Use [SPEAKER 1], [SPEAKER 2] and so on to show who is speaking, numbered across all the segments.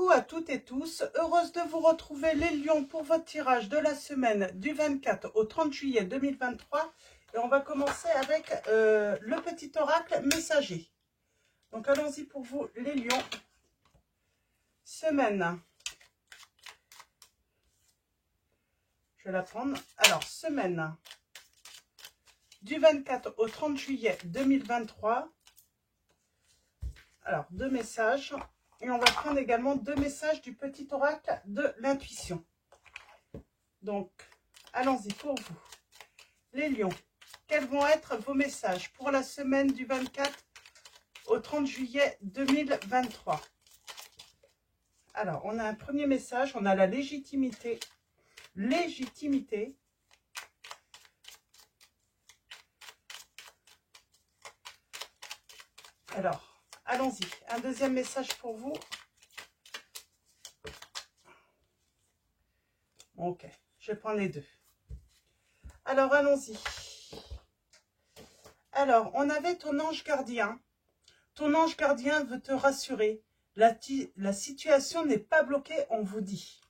[SPEAKER 1] Coucou à toutes et tous, heureuse de vous retrouver les lions pour votre tirage de la semaine du 24 au 30 juillet 2023. Et on va commencer avec le petit oracle messager. Donc allons-y pour vous les lions. Semaine. Je vais la prendre. Alors, semaine du 24 au 30 juillet 2023. Alors, 2 messages. Et on va prendre également 2 messages du petit oracle de l'intuition. Donc, allons-y pour vous. Les lions, quels vont être vos messages pour la semaine du 24 au 30 juillet 2023? Alors, on a un premier message, on a la légitimité. Légitimité. Alors, allons-y. Un deuxième message pour vous. Ok, je vais prendre les deux. Alors, allons-y. Alors, on avait ton ange gardien. Ton ange gardien veut te rassurer. La situation n'est pas bloquée, on vous dit.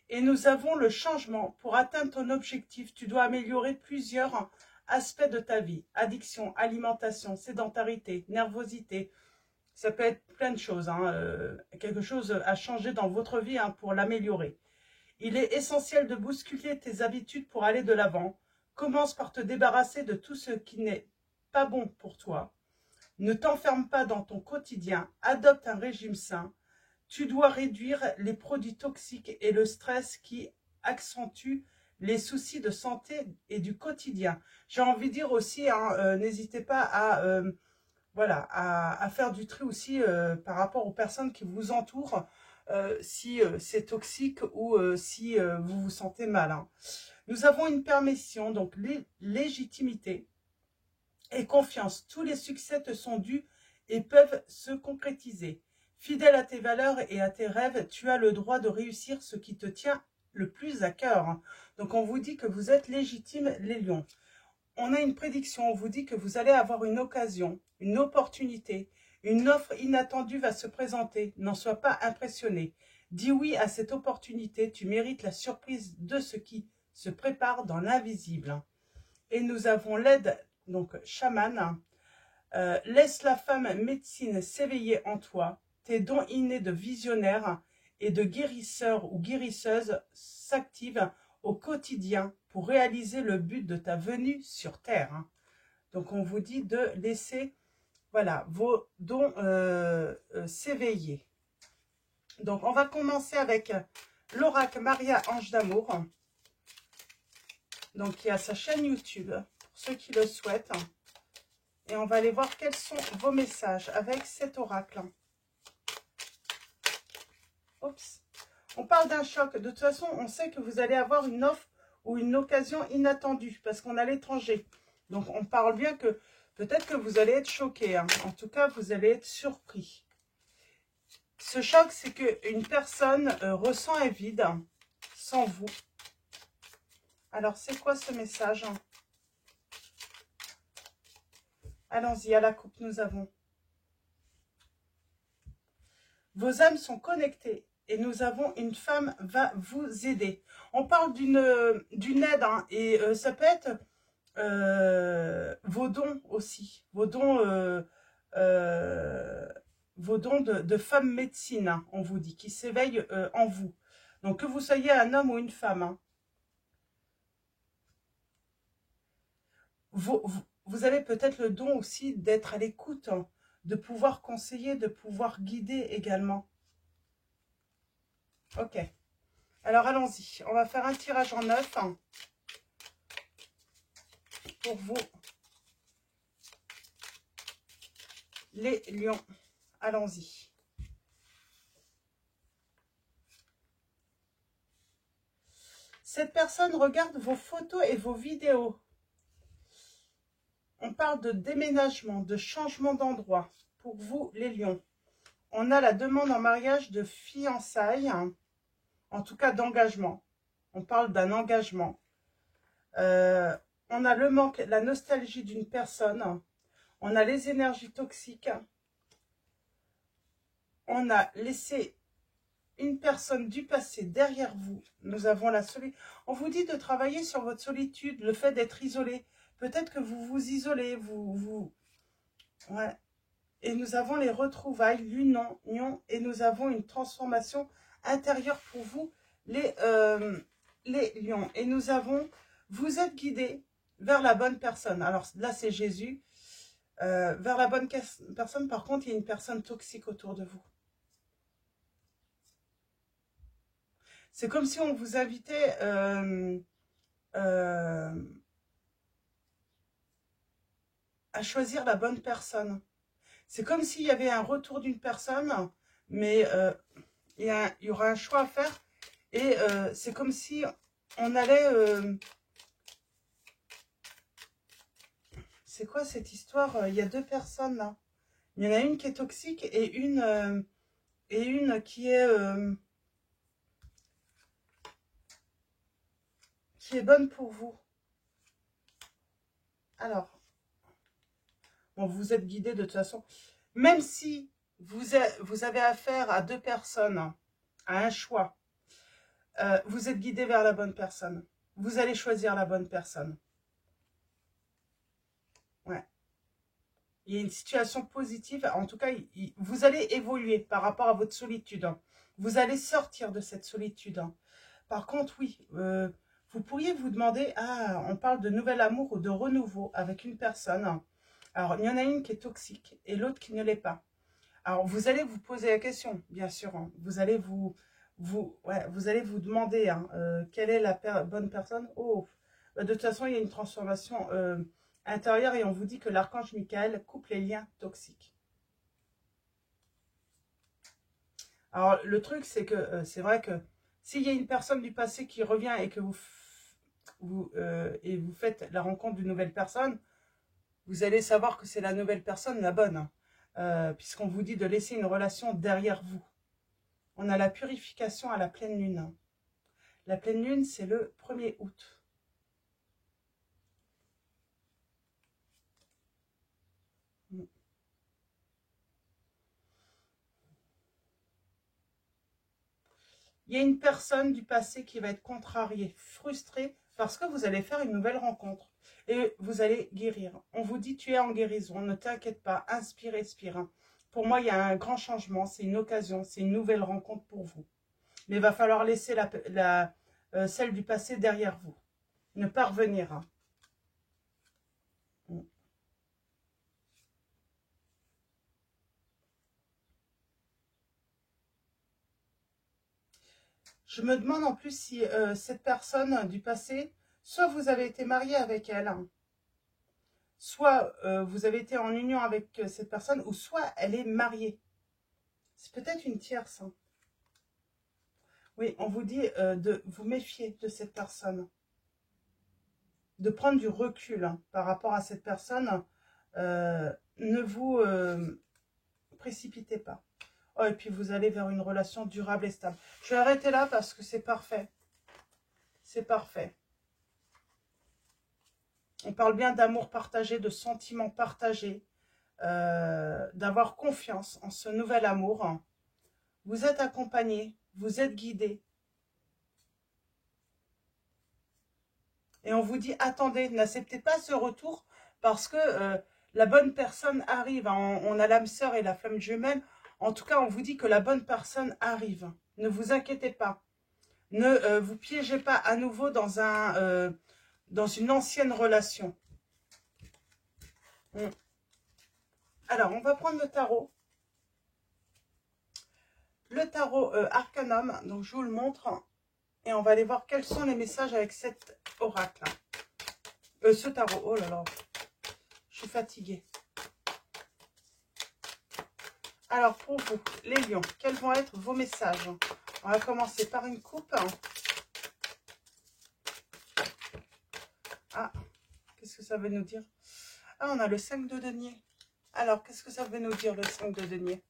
[SPEAKER 1] Et nous avons le changement. Pour atteindre ton objectif, tu dois améliorer plusieurs aspects de ta vie. Addiction, alimentation, sédentarité, nervosité. Ça peut être plein de choses. Quelque chose à changer dans votre vie pour l'améliorer. Il est essentiel de bousculer tes habitudes pour aller de l'avant. Commence par te débarrasser de tout ce qui n'est pas bon pour toi. Ne t'enferme pas dans ton quotidien. Adopte un régime sain. Tu dois réduire les produits toxiques et le stress qui accentuent les soucis de santé et du quotidien. J'ai envie de dire aussi, n'hésitez pas à faire du tri aussi par rapport aux personnes qui vous entourent, si c'est toxique ou si vous vous sentez mal. Nous avons une permission, donc légitimité et confiance. Tous les succès te sont dus et peuvent se concrétiser. Fidèle à tes valeurs et à tes rêves, tu as le droit de réussir ce qui te tient le plus à cœur. Donc on vous dit que vous êtes légitime les lions. On a une prédiction, on vous dit que vous allez avoir une occasion, une opportunité, une offre inattendue va se présenter. N'en sois pas impressionné. Dis oui à cette opportunité, tu mérites la surprise de ce qui se prépare dans l'invisible. Et nous avons l'aide, donc chaman. Laisse la femme médecine s'éveiller en toi. Tes dons innés de visionnaire et de guérisseur ou guérisseuse s'activent au quotidien pour réaliser le but de ta venue sur Terre. Donc, on vous dit de laisser vos dons s'éveiller. Donc, on va commencer avec l'oracle Maria Ange d'Amour. Donc, il y a sa chaîne YouTube, pour ceux qui le souhaitent. Et on va aller voir quels sont vos messages avec cet oracle. Oups. On parle d'un choc. De toute façon, on sait que vous allez avoir une offre ou une occasion inattendue parce qu'on est à l'étranger. Donc, on parle bien que peut-être que vous allez être choqué. En tout cas, vous allez être surpris. Ce choc, c'est qu'une personne ressent un vide sans vous. Alors, c'est quoi ce message? Allons-y, à la coupe, nous avons. Vos âmes sont connectées et nous avons une femme va vous aider. On parle d'une aide et ça peut être vos dons aussi. Vos dons de femme médecine, on vous dit, qui s'éveillent en vous. Donc, que vous soyez un homme ou une femme. Vous avez peut-être le don aussi d'être à l'écoute, de pouvoir conseiller, de pouvoir guider également. Ok. Alors, allons-y. On va faire un tirage en 9 pour vous, les lions. Allons-y. Cette personne regarde vos photos et vos vidéos. On parle de déménagement, de changement d'endroit. Pour vous, les lions. On a la demande en mariage de fiançailles, en tout cas d'engagement. On parle d'un engagement. On a le manque, la nostalgie d'une personne. On a les énergies toxiques. On a laissé une personne du passé derrière vous. Nous avons la solitude. On vous dit de travailler sur votre solitude, le fait d'être isolé. Peut-être que vous vous isolez, Ouais. Et nous avons les retrouvailles, l'union, et nous avons une transformation intérieure pour vous, les lions. Et nous avons, vous êtes guidés vers la bonne personne. Alors là, c'est Jésus. Vers la bonne personne, par contre, il y a une personne toxique autour de vous. C'est comme si on vous invitait à choisir la bonne personne. C'est comme s'il y avait un retour d'une personne, mais il y aura un choix à faire. Et c'est comme si on allait... c'est quoi cette histoire? Il y a deux personnes là. Il y en a une qui est toxique et une qui est bonne pour vous. Alors, bon, vous êtes guidé de toute façon. Même si vous avez affaire à deux personnes, à un choix, vous êtes guidé vers la bonne personne. Vous allez choisir la bonne personne. Ouais. Il y a une situation positive. En tout cas, vous allez évoluer par rapport à votre solitude. Vous allez sortir de cette solitude. Par contre, oui, vous pourriez vous demander, ah, on parle de nouvel amour ou de renouveau avec une personne. Alors, il y en a une qui est toxique et l'autre qui ne l'est pas. Alors, vous allez vous poser la question, bien sûr. Hein. Vous allez vous allez vous demander quelle est la bonne personne. Oh, de toute façon, il y a une transformation intérieure et on vous dit que l'archange Michael coupe les liens toxiques. Alors, le truc, c'est que c'est vrai que s'il y a une personne du passé qui revient et que vous faites la rencontre d'une nouvelle personne, vous allez savoir que c'est la nouvelle personne la bonne. Puisqu'on vous dit de laisser une relation derrière vous. On a la purification à la pleine lune. La pleine lune, c'est le 1er août. Il y a une personne du passé qui va être contrariée, frustrée, parce que vous allez faire une nouvelle rencontre. Et vous allez guérir. On vous dit, tu es en guérison, ne t'inquiète pas, inspire, expire. Pour moi, il y a un grand changement, c'est une occasion, c'est une nouvelle rencontre pour vous. Mais il va falloir laisser celle du passé derrière vous. Ne pas revenir. Je me demande en plus si cette personne du passé, soit vous avez été marié avec elle, soit vous avez été en union avec cette personne, ou soit elle est mariée. C'est peut-être une tierce. Hein. Oui, on vous dit de vous méfier de cette personne. De prendre du recul par rapport à cette personne. Ne vous précipitez pas. Oh, et puis vous allez vers une relation durable et stable. Je vais arrêter là parce que c'est parfait. C'est parfait. On parle bien d'amour partagé, de sentiments partagés, d'avoir confiance en ce nouvel amour. Vous êtes accompagné, vous êtes guidé. Et on vous dit, attendez, n'acceptez pas ce retour parce que la bonne personne arrive. On a l'âme sœur et la flamme jumelle. En tout cas, on vous dit que la bonne personne arrive. Ne vous inquiétez pas. Ne vous piégez pas à nouveau dans une ancienne relation. Alors, on va prendre le tarot. Le tarot Arcanum, donc je vous le montre. Et on va aller voir quels sont les messages avec cet oracle. Ce tarot, oh là là, je suis fatiguée. Alors, pour vous, les lions, quels vont être vos messages? On va commencer par une coupe. Ah, qu'est-ce que ça veut nous dire? Ah, on a le 5 de denier. Alors, qu'est-ce que ça veut nous dire, le 5 de denier?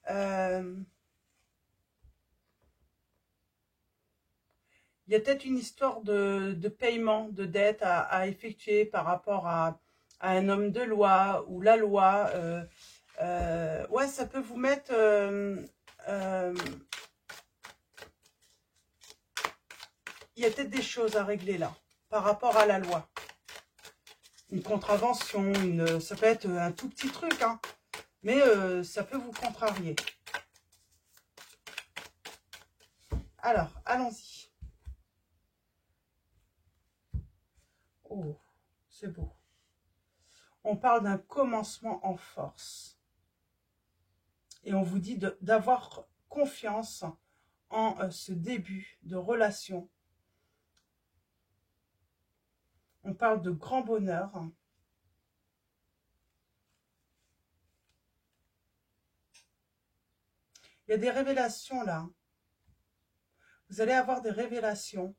[SPEAKER 1] Il y a peut-être une histoire de paiement, de dette à effectuer par rapport à un homme de loi ou la loi. Ouais, ça peut vous mettre il y a peut-être des choses à régler là, par rapport à la loi. Une contravention, ça peut être un tout petit truc, hein, mais ça peut vous contrarier. Alors, allons-y. Oh, c'est beau. On parle d'un commencement en force. Et on vous dit d'avoir confiance en ce début de relation. On parle de grand bonheur. Il y a des révélations là. Vous allez avoir des révélations.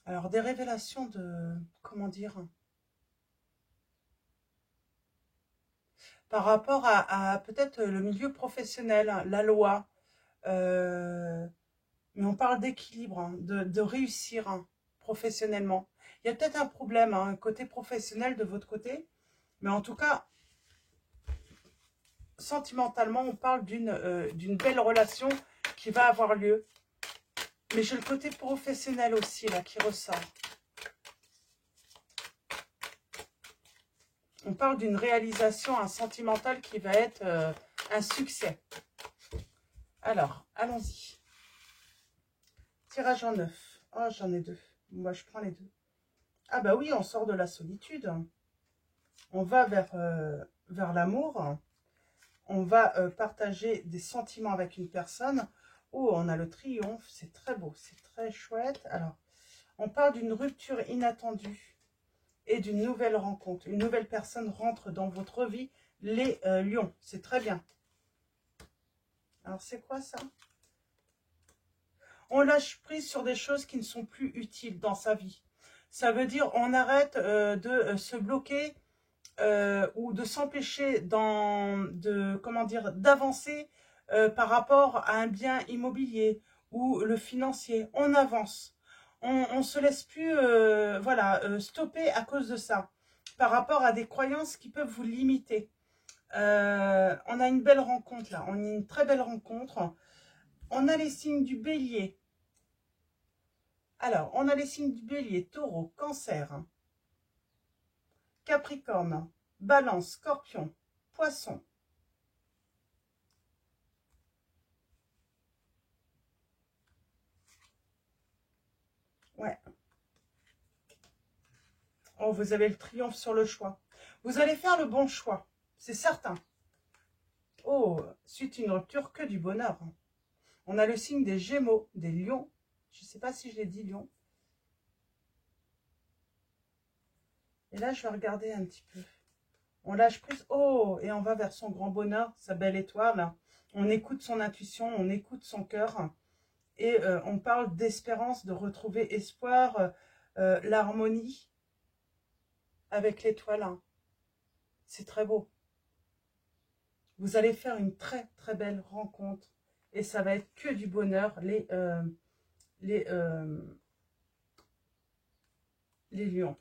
[SPEAKER 1] Alors, des révélations de... Comment dire? Par rapport à peut-être le milieu professionnel, la loi. Mais on parle d'équilibre, hein, de réussir hein, professionnellement. Il y a peut-être un problème, hein, côté professionnel de votre côté. Mais en tout cas, sentimentalement, on parle d'une belle relation qui va avoir lieu. Mais j'ai le côté professionnel aussi, là, qui ressort. On parle d'une réalisation un sentimentale qui va être un succès. Alors, allons-y. Tirage en 9. Oh, j'en ai 2. Moi, je prends les 2. Ah bah oui, on sort de la solitude. On va vers l'amour. On va partager des sentiments avec une personne. Oh, on a le triomphe. C'est très beau, c'est très chouette. Alors, on parle d'une rupture inattendue et d'une nouvelle rencontre. Une nouvelle personne rentre dans votre vie. Les lions, c'est très bien. Alors, c'est quoi ça? On lâche prise sur des choses qui ne sont plus utiles dans sa vie. Ça veut dire on arrête de se bloquer ou de s'empêcher d'avancer par rapport à un bien immobilier ou le financier. On avance. On ne se laisse plus stopper à cause de ça. Par rapport à des croyances qui peuvent vous limiter. On a une belle rencontre là. On a une très belle rencontre. On a les signes du bélier. Alors, on a les signes du bélier, taureau, cancer, capricorne, balance, scorpion, poisson. Ouais. Oh, vous avez le triomphe sur le choix. Vous allez faire le bon choix, c'est certain. Oh, suite une rupture, que du bonheur. On a le signe des gémeaux, des lions. Je ne sais pas si je l'ai dit, lion. Et là, je vais regarder un petit peu. On lâche prise. Oh, et on va vers son grand bonheur, sa belle étoile. On écoute son intuition, on écoute son cœur. Et on parle d'espérance, de retrouver espoir, l'harmonie avec l'étoile. C'est très beau. Vous allez faire une très très belle rencontre. Et ça va être que du bonheur. Les lions.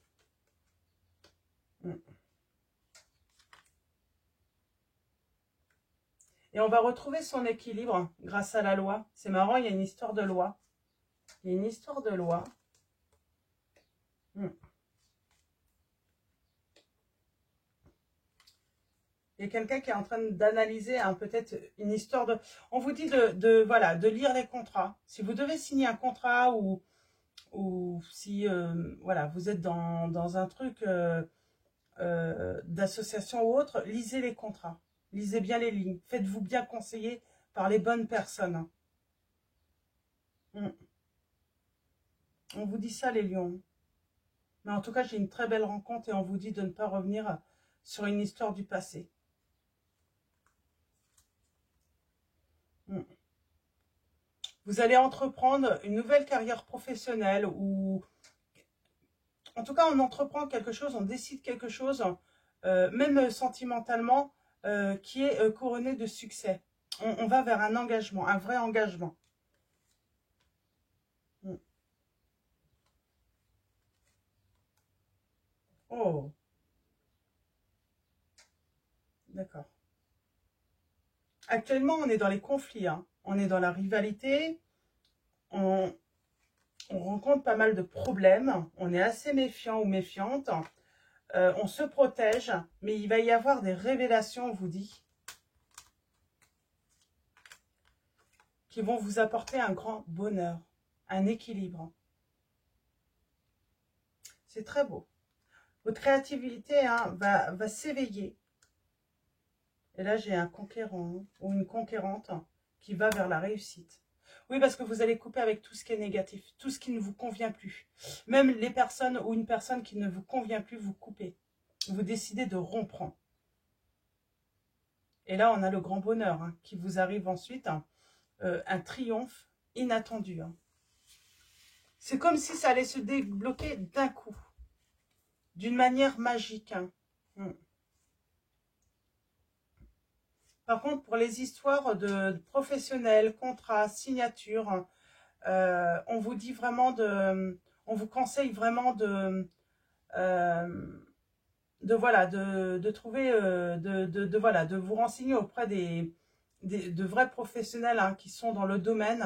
[SPEAKER 1] Et on va retrouver son équilibre grâce à la loi. C'est marrant, il y a une histoire de loi. Il y a une histoire de loi. Il y a quelqu'un qui est en train d'analyser peut-être une histoire de... On vous dit de lire les contrats. Si vous devez signer un contrat ou si voilà, vous êtes dans un truc d'association ou autre, lisez les contrats. Lisez bien les lignes. Faites-vous bien conseiller par les bonnes personnes. On vous dit ça, les lions. Mais en tout cas, j'ai une très belle rencontre et on vous dit de ne pas revenir sur une histoire du passé. Vous allez entreprendre une nouvelle carrière professionnelle ou... En tout cas, on entreprend quelque chose, on décide quelque chose, même sentimentalement, qui est couronné de succès. On va vers un engagement, un vrai engagement. Oh, d'accord. Actuellement, on est dans les conflits, hein. On est dans la rivalité. On rencontre pas mal de problèmes. On est assez méfiant ou méfiante. On se protège. Mais il va y avoir des révélations, on vous dit, qui vont vous apporter un grand bonheur, un équilibre. C'est très beau. Votre créativité va s'éveiller. Et là, j'ai un conquérant ou une conquérante qui va vers la réussite. Oui, parce que vous allez couper avec tout ce qui est négatif, tout ce qui ne vous convient plus. Même les personnes ou une personne qui ne vous convient plus, vous coupez. Vous décidez de rompre. Et là, on a le grand bonheur qui vous arrive ensuite. Un triomphe inattendu. C'est comme si ça allait se débloquer d'un coup. D'une manière magique. Par contre, pour les histoires de professionnels, contrats, signatures, on vous dit vraiment on vous conseille vraiment de trouver, voilà, de vous renseigner auprès de vrais professionnels qui sont dans le domaine.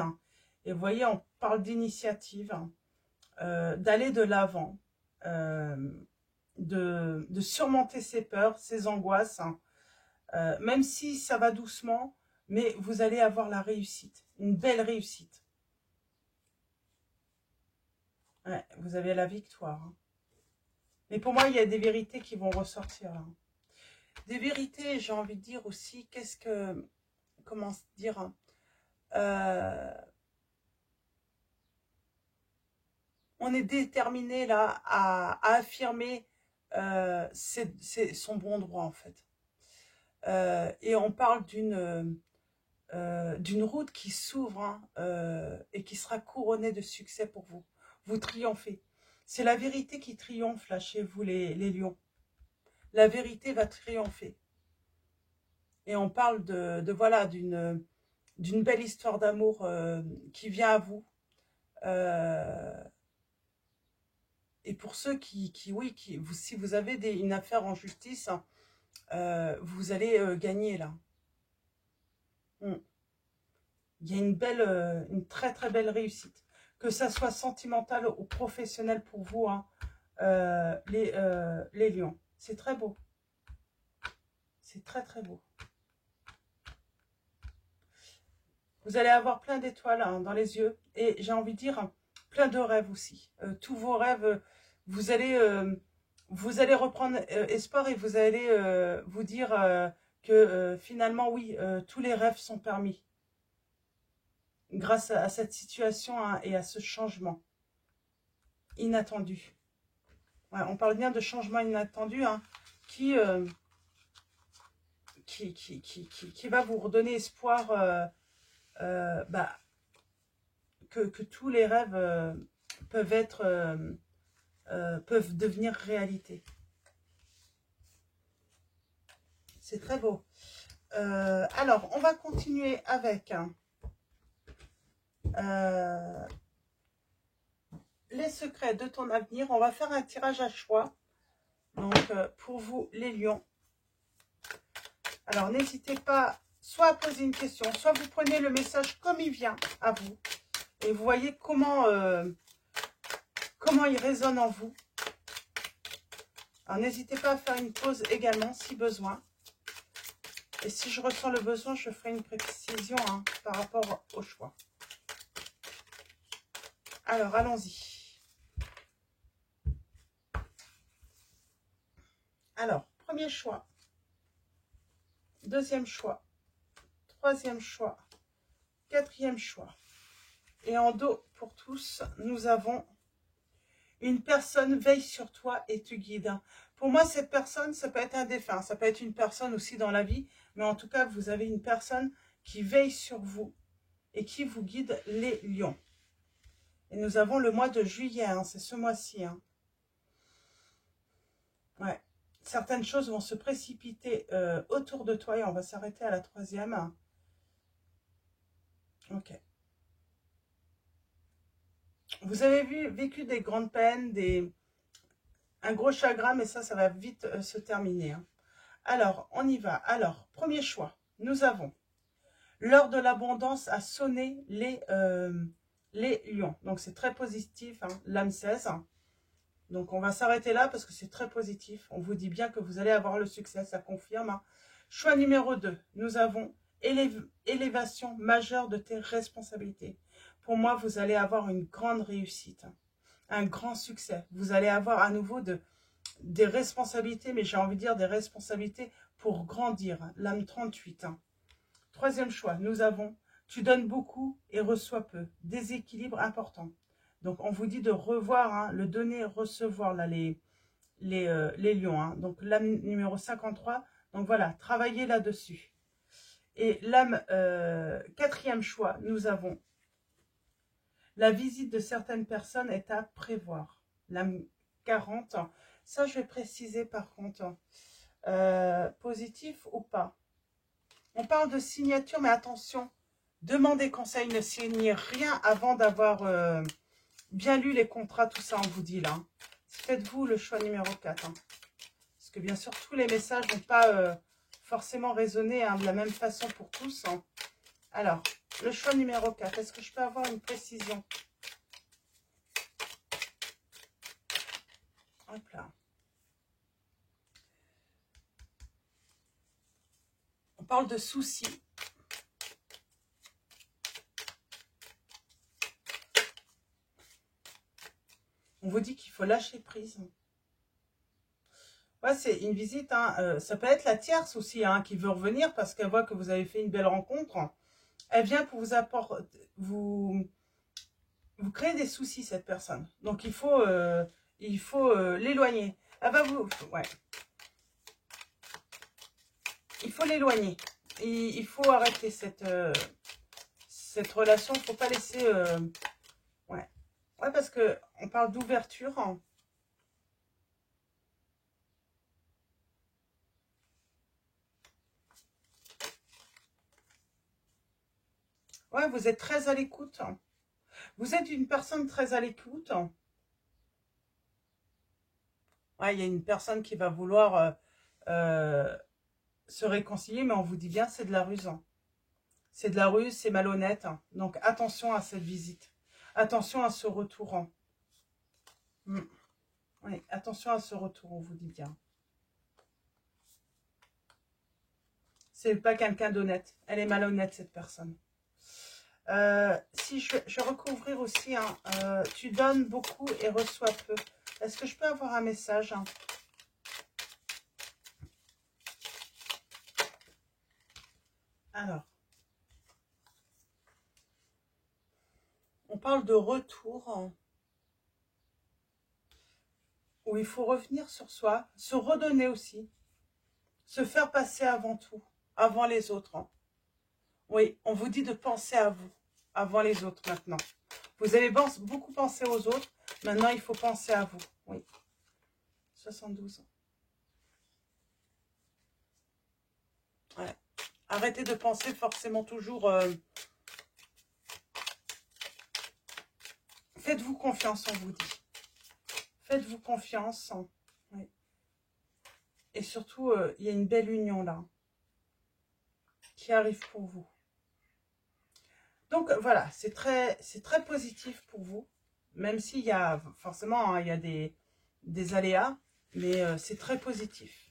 [SPEAKER 1] Et vous voyez, on parle d'initiative, d'aller de l'avant, de surmonter ses peurs, ses angoisses, même si ça va doucement, mais vous allez avoir la réussite, une belle réussite. Ouais, vous avez la victoire. Mais pour moi, il y a des vérités qui vont ressortir là. Des vérités, j'ai envie de dire aussi, comment dire, on est déterminé là à affirmer son bon droit en fait. Et on parle d'une route qui s'ouvre et qui sera couronnée de succès pour vous. Vous triomphez. C'est la vérité qui triomphe là chez vous les lions. La vérité va triompher. Et on parle voilà, d'une belle histoire d'amour qui vient à vous. Et pour ceux si vous avez une affaire en justice, vous allez gagner là. Il y a une très très belle réussite. Que ça soit sentimental ou professionnel pour vous, les lions. C'est très beau. C'est très très beau. Vous allez avoir plein d'étoiles dans les yeux. Et j'ai envie de dire, plein de rêves aussi. Tous vos rêves, vous allez reprendre espoir et vous allez vous dire que finalement, oui, tous les rêves sont permis. Grâce à cette situation et à ce changement inattendu. Ouais, on parle bien de changement inattendu qui va vous redonner espoir que tous les rêves peuvent devenir réalité. C'est très beau. Alors, on va continuer avec les secrets de ton avenir. On va faire un tirage à choix. Donc, pour vous, les lions. Alors, n'hésitez pas soit à poser une question, soit vous prenez le message comme il vient à vous. Et vous voyez comment il résonne en vous. Alors, n'hésitez pas à faire une pause également, si besoin. Et si je ressens le besoin, je ferai une précision par rapport au choix. Alors, allons-y. Alors, premier choix. Deuxième choix. Troisième choix. Quatrième choix. Et en dos, pour tous, nous avons une personne veille sur toi et te guide. Pour moi, cette personne, ça peut être un défunt. Ça peut être une personne aussi dans la vie. Mais en tout cas, vous avez une personne qui veille sur vous et qui vous guide, les lions. Et nous avons le mois de juillet, c'est ce mois-ci. Ouais. Certaines choses vont se précipiter autour de toi et on va s'arrêter à la troisième. Ok. Vous avez vécu des grandes peines, un gros chagrin, mais ça va vite se terminer. Alors, on y va. Alors, premier choix, nous avons l'heure de l'abondance a sonné les lions. Donc, c'est très positif, hein, l'âme 16. Donc, on va s'arrêter là parce que c'est très positif. On vous dit bien que vous allez avoir le succès, ça confirme. Hein. Choix numéro 2, nous avons élévation majeure de tes responsabilités. Pour moi, vous allez avoir une grande réussite, hein, un grand succès. Vous allez avoir à nouveau des responsabilités, mais j'ai envie de dire des responsabilités pour grandir. Hein, l'âme 38. Hein. Troisième choix, nous avons tu donnes beaucoup et reçois peu. Déséquilibre important. Donc, on vous dit de revoir, hein, le donner, recevoir, là, les lions. Hein. Donc, l'âme numéro 53. Donc, voilà, travaillez là-dessus. Et l'âme, quatrième choix, nous avons la visite de certaines personnes est à prévoir. L'âme 40. Ça, je vais préciser par contre. Positif ou pas. On parle de signature, mais attention. Demandez conseil, ne signez rien avant d'avoir bien lu les contrats, tout ça, on vous dit là. Faites-vous le choix numéro 4. Hein. Parce que bien sûr, tous les messages n'ont pas forcément résonné, hein, de la même façon pour tous. Hein. Alors, le choix numéro 4, est-ce que je peux avoir une précision? Hop là. On parle de soucis. On vous dit qu'il faut lâcher prise. Ouais, c'est une visite. Hein, ça peut être la tierce aussi, hein, qui veut revenir parce qu'elle voit que vous avez fait une belle rencontre. Elle vient pour vous apporter, vous créez des soucis, cette personne. Donc, il faut l'éloigner. Ah bah ouais. Il faut l'éloigner. Il faut arrêter cette relation. Il ne faut pas laisser... ouais. Ouais, parce que on parle d'ouverture. Hein. Ouais, vous êtes très à l'écoute. Vous êtes une personne très à l'écoute. Ouais, il y a une personne qui va vouloir se réconcilier, mais on vous dit bien, c'est de la ruse. Hein. C'est de la ruse, c'est malhonnête. Hein. Donc, attention à cette visite. Attention à ce retour. Hein. Oui, attention à ce retour, on vous dit bien. C'est pas quelqu'un d'honnête. Elle est malhonnête, cette personne. Si je vais recouvrir aussi, hein, tu donnes beaucoup et reçois peu. Est-ce que je peux avoir un message? Hein? Alors, on parle de retour, hein, où il faut revenir sur soi, se redonner aussi, se faire passer avant tout, avant les autres. Hein. Oui, on vous dit de penser à vous, avant les autres maintenant. Vous avez beaucoup pensé aux autres, maintenant il faut penser à vous. Oui, 72 ans. Ouais. Arrêtez de penser forcément toujours... Faites-vous confiance, on vous dit. Faites-vous confiance. Oui. Et surtout, il y a une belle union là, qui arrive pour vous. Donc voilà, c'est très positif pour vous, même s'il y a forcément, hein, il y a des aléas, mais c'est très positif.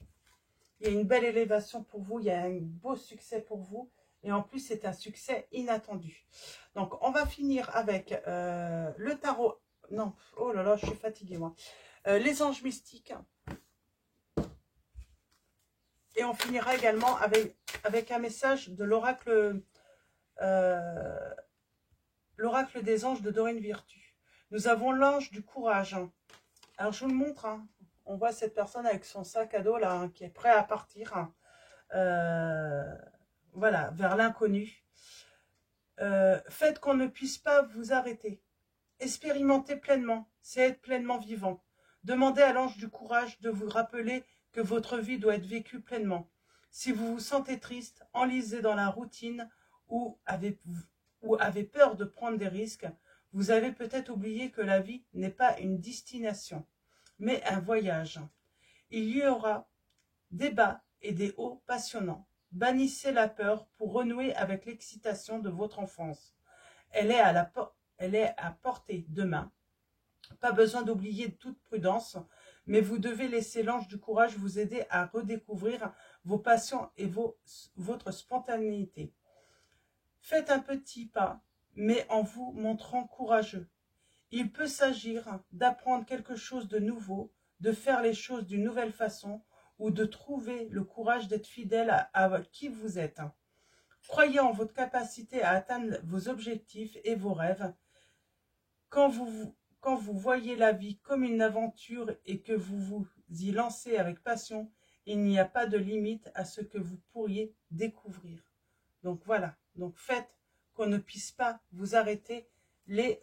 [SPEAKER 1] Il y a une belle élévation pour vous, il y a un beau succès pour vous, et en plus c'est un succès inattendu. Donc on va finir avec le tarot, non, oh là là, je suis fatiguée moi, les anges mystiques, et on finira également avec un message de l'oracle des anges de Dorine Virtue. Nous avons l'ange du courage. Hein. Alors, je vous le montre. Hein. On voit cette personne avec son sac à dos, là, hein, qui est prêt à partir. Hein. Voilà, vers l'inconnu. Faites qu'on ne puisse pas vous arrêter. Expérimentez pleinement, c'est être pleinement vivant. Demandez à l'ange du courage de vous rappeler que votre vie doit être vécue pleinement. Si vous vous sentez triste, enlisé dans la routine ou avez peur de prendre des risques, vous avez peut-être oublié que la vie n'est pas une destination, mais un voyage. Il y aura des bas et des hauts passionnants. Bannissez la peur pour renouer avec l'excitation de votre enfance. Elle est à la porte. elle est à portée de main. Pas besoin d'oublier toute prudence, mais vous devez laisser l'ange du courage vous aider à redécouvrir vos passions et votre spontanéité. Faites un petit pas, mais en vous montrant courageux. Il peut s'agir d'apprendre quelque chose de nouveau, de faire les choses d'une nouvelle façon ou de trouver le courage d'être fidèle à qui vous êtes. Croyez en votre capacité à atteindre vos objectifs et vos rêves. Quand vous voyez la vie comme une aventure et que vous vous y lancez avec passion, il n'y a pas de limite à ce que vous pourriez découvrir. Donc voilà, donc faites qu'on ne puisse pas vous arrêter les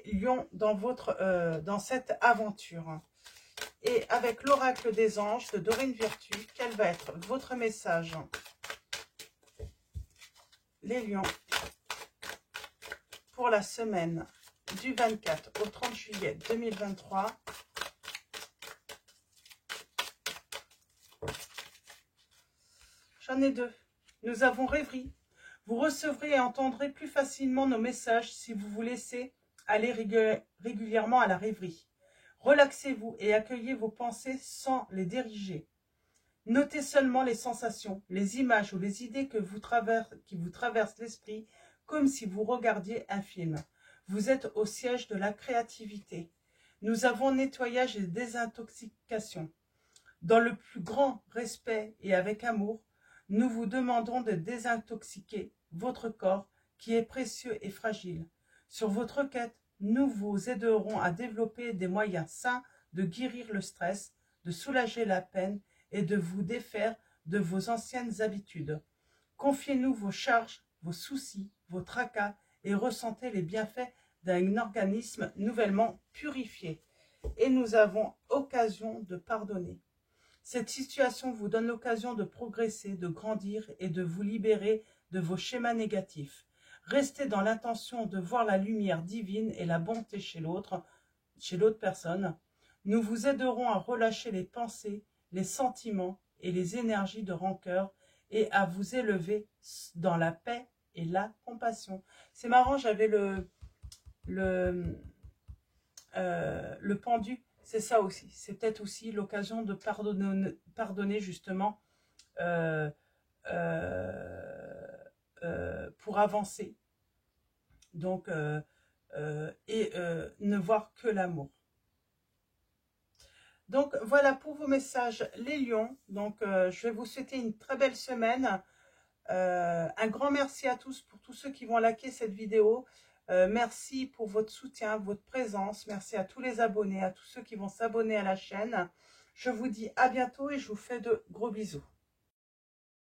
[SPEAKER 1] lions dans cette aventure. Et avec l'oracle des anges de Dorine Virtue, quel va être votre message? Les lions, pour la semaine du 24 au 30 juillet 2023. J'en ai deux. Nous avons rêverie. Vous recevrez et entendrez plus facilement nos messages si vous vous laissez aller régulièrement à la rêverie. Relaxez-vous et accueillez vos pensées sans les diriger. Notez seulement les sensations, les images ou les idées qui vous traversent l'esprit comme si vous regardiez un film. Vous êtes au siège de la créativité. Nous avons nettoyage et désintoxication. Dans le plus grand respect et avec amour, nous vous demandons de désintoxiquer votre corps qui est précieux et fragile. Sur votre quête, nous vous aiderons à développer des moyens sains de guérir le stress, de soulager la peine et de vous défaire de vos anciennes habitudes. Confiez-nous vos charges, vos soucis, vos tracas et ressentez les bienfaits d'un organisme nouvellement purifié. Et nous avons occasion de pardonner. Cette situation vous donne l'occasion de progresser, de grandir et de vous libérer de vos schémas négatifs. Restez dans l'intention de voir la lumière divine et la bonté chez l'autre personne. Nous vous aiderons à relâcher les pensées, les sentiments et les énergies de rancœur et à vous élever dans la paix et la compassion. C'est marrant, j'avais le pendu. C'est ça aussi. C'est peut-être aussi l'occasion de pardonner justement pour avancer. Donc, ne voir que l'amour. Donc, voilà pour vos messages, les lions. Donc, je vais vous souhaiter une très belle semaine. Un grand merci à tous pour tous ceux qui vont liker cette vidéo. Merci pour votre soutien, votre présence. Merci à tous les abonnés, à tous ceux qui vont s'abonner à la chaîne. Je vous dis à bientôt et je vous fais de gros bisous.